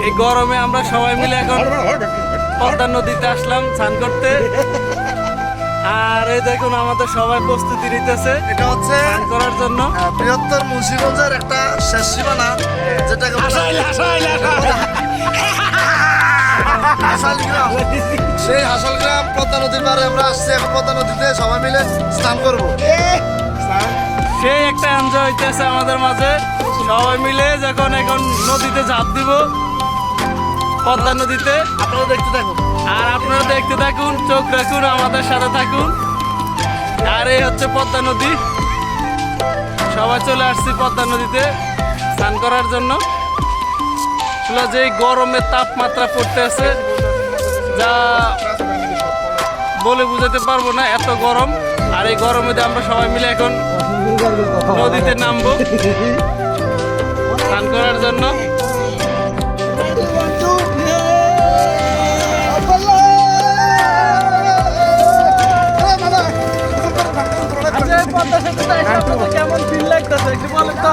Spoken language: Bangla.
এই গরমে আমরা সবাই মিলে এখন পদ্মা নদীতে আসলাম স্নান করতে। আর এই দেখুন আমাদের সবাই প্রস্তুতি নিতেছে এটা হচ্ছে স্নান করার জন্য। বৃহত্তর মুন্সিগঞ্জের একটা শেষ সীমানা, যেটাকে হাসাইল গ্রাম। সেই হাসাইল গ্রাম পদ্মা নদীর পাড়ে আমরা আসছি। এখন পদ্মা নদীতে সবাই মিলে স্নান করবো। সেই একটা এনজয় হইতেছে আমাদের মাঝে, সবাই মিলে যখন এখন নদীতে ঝাঁপ দিব পদ্মা নদীতে। আপনারা দেখতে থাকুন। আর আপনারা দেখতে থাকুন, চোখ রাখুন, আমাদের সাথে থাকুন। আর এই হচ্ছে পদ্মা নদী, সবাই চলে আসছি পদ্মা নদীতে স্নান করার জন্য। আসলে যে গরমের তাপমাত্রা পড়তেছে যা বলে বুঝাতে পারবো না, এত গরম। আর এই গরমে আমরা সবাই মিলে এখন নদীতে নামবো স্নান করার জন্য। কেমন ফিল লাগতেছে একটু বলেন তো?